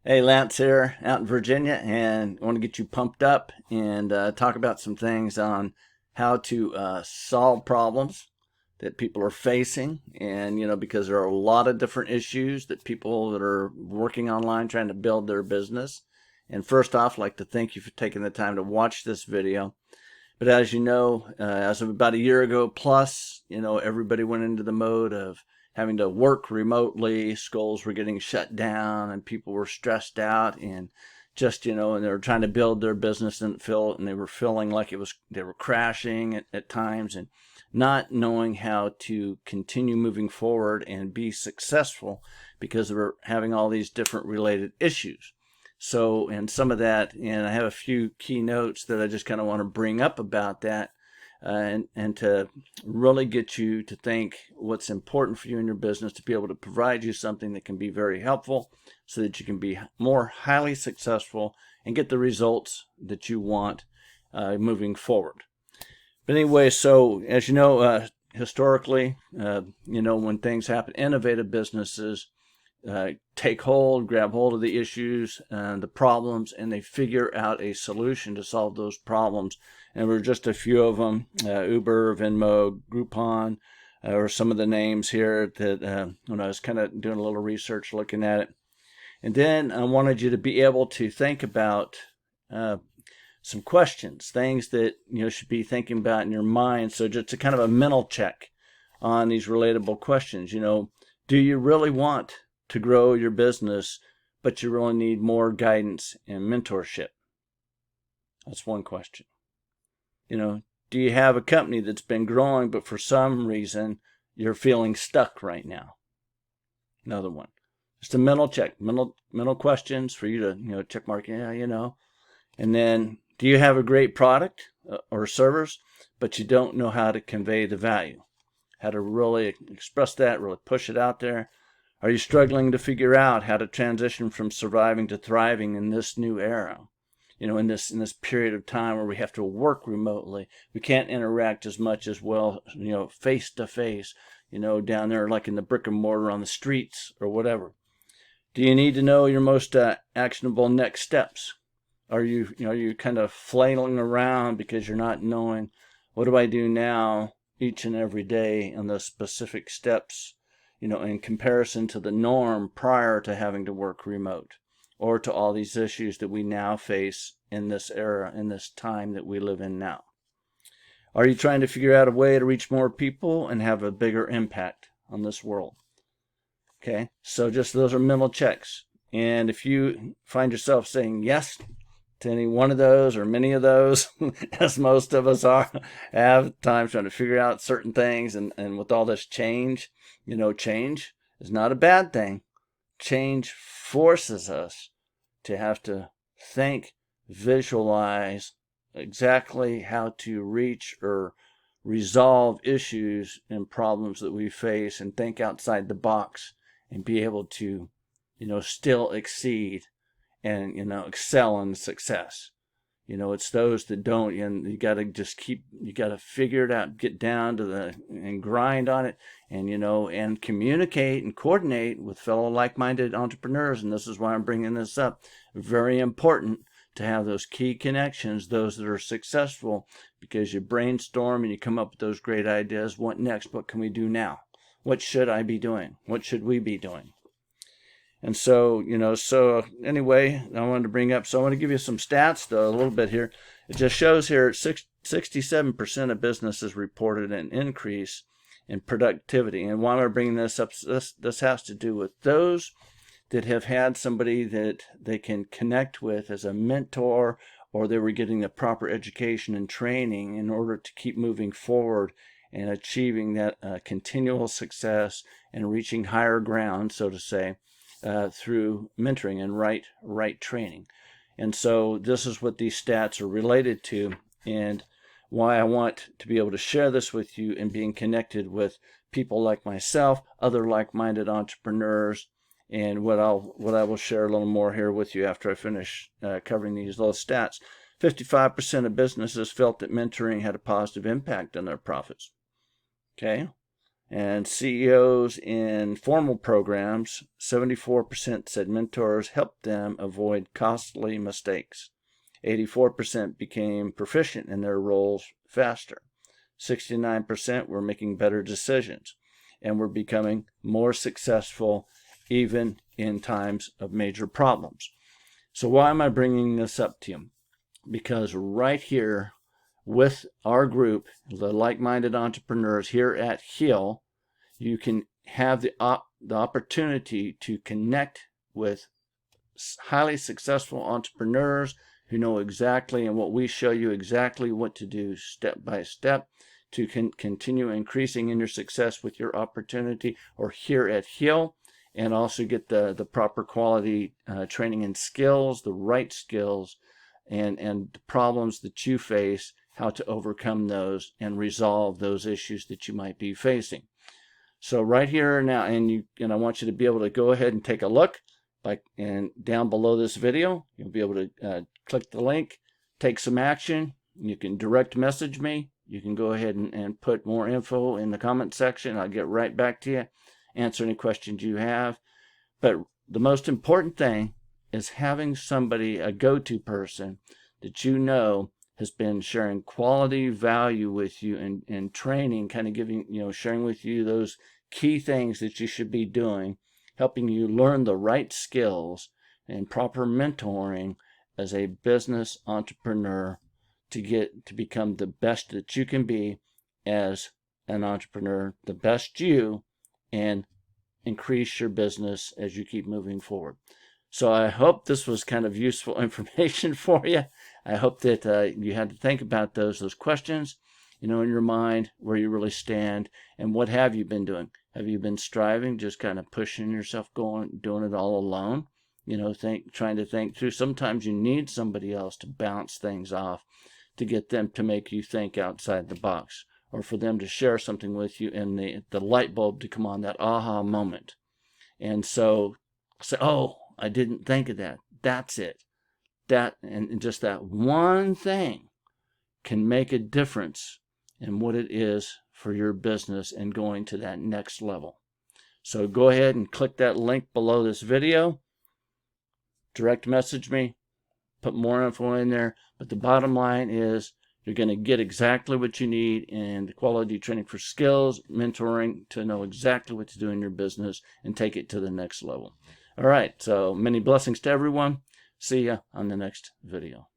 Hey, Lance here out in Virginia, and I want to get you pumped up and talk about some things on how to solve problems that people are facing. And, because there are a lot of different issues that people that are working online trying to build their business. And first off, I'd like to thank you for taking the time to watch this video. But as you know, as of about a year ago plus, everybody went into the mode of having to work remotely. Schools were getting shut down and people were stressed out and just, and they were trying to build their business and they were feeling like they were crashing at times and not knowing how to continue moving forward and be successful because they were having all these different related issues. So, and some of that, and I have a few key notes that I just kind of want to bring up about that, and to really get you to think what's important for you in your business to be able to provide you something that can be very helpful so that you can be more highly successful and get the results that you want moving forward. But anyway, so as you know, historically, when things happen, innovative businesses grab hold of the issues and the problems, and they figure out a solution to solve those problems. And we're just a few of them: Uber, Venmo, Groupon, or some of the names here that when I was kind of doing a little research looking at it. And then I wanted you to be able to think about some questions, things that should be thinking about in your mind. So just a kind of a mental check on these relatable questions. Do you really want to grow your business, but you really need more guidance and mentorship? That's one question. Do you have a company that's been growing, but for some reason you're feeling stuck right now? Another one. Just a mental check, mental questions for you to check mark. Yeah, And then, do you have a great product or service, but you don't know how to convey the value? How to really express that, really push it out there? Are you struggling to figure out how to transition from surviving to thriving in this new era? In this period of time where we have to work remotely, we can't interact as much as well, face to face, down there like in the brick and mortar on the streets or whatever. Do you need to know your most actionable next steps? Are you kind of flailing around because you're not knowing what do I do now each and every day on the specific steps, in comparison to the norm prior to having to work remote, or to all these issues that we now face in this era, in this time that we live in now? Are you trying to figure out a way to reach more people and have a bigger impact on this world? Okay, so just those are mental checks. And if you find yourself saying yes to any one of those or many of those, as most of us have times trying to figure out certain things, and with all this change, change is not a bad thing. Change forces us to have to think, visualize exactly how to reach or resolve issues and problems that we face, and think outside the box and be able to, still exceed and, excel in success. It's those that don't, and you got to figure it out, get down to and grind on it, and, and communicate and coordinate with fellow like-minded entrepreneurs. And this is why I'm bringing this up. Very important to have those key connections, those that are successful, because you brainstorm and you come up with those great ideas. What next? What can we do now? What should I be doing? What should we be doing? And so, so anyway, I wanted to bring up, so I want to give you some stats though, a little bit here. It just shows here 67% of businesses reported an increase in productivity. And why am I bringing this up? This has to do with those that have had somebody that they can connect with as a mentor, or they were getting the proper education and training in order to keep moving forward and achieving that continual success and reaching higher ground, so to say, through mentoring and right training. And so this is what these stats are related to, and why I want to be able to share this with you, and being connected with people like myself, other like-minded entrepreneurs, and what I will share a little more here with you after I finish covering these little stats. 55% of businesses felt that mentoring had a positive impact on their profits. Okay, And CEOs in formal programs, 74% said mentors helped them avoid costly mistakes. 84% became proficient in their roles faster. 69% were making better decisions and were becoming more successful even in times of major problems. So why am I bringing this up to you? Because right here with our group, the like-minded entrepreneurs here at HEAL, you can have the opportunity to connect with highly successful entrepreneurs who know exactly, and what we show you exactly what to do step by step to continue increasing in your success with your opportunity, or here at HEAL, and also get the proper quality training and skills, the right skills, and the problems that you face, how to overcome those and resolve those issues that you might be facing. So right here now, and I want you to be able to go ahead and take a look, and down below this video, you'll be able to click the link, take some action. You can direct message me. You can go ahead and put more info in the comment section. I'll get right back to you, answer any questions you have. But the most important thing is having somebody, a go-to person that you know has been sharing quality value with you and training, kind of giving, sharing with you those key things that you should be doing, helping you learn the right skills and proper mentoring as a business entrepreneur to become the best that you can be as an entrepreneur, the best you, and increase your business as you keep moving forward. So I hope this was kind of useful information for you. I hope that you had to think about those questions, in your mind, where you really stand, and what have you been doing? Have you been striving, just kind of pushing yourself, doing it all alone? Trying to think through. Sometimes you need somebody else to bounce things off, to get them to make you think outside the box, or for them to share something with you, and the light bulb to come on, that aha moment. And so say, oh, I didn't think of that. That's it. And just that one thing can make a difference in what it is for your business and going to that next level. So go ahead and click that link below this video. Direct message me. Put more info in there. But the bottom line is you're going to get exactly what you need in the quality training for skills, mentoring to know exactly what to do in your business and take it to the next level. All right, so many blessings to everyone. See ya on the next video.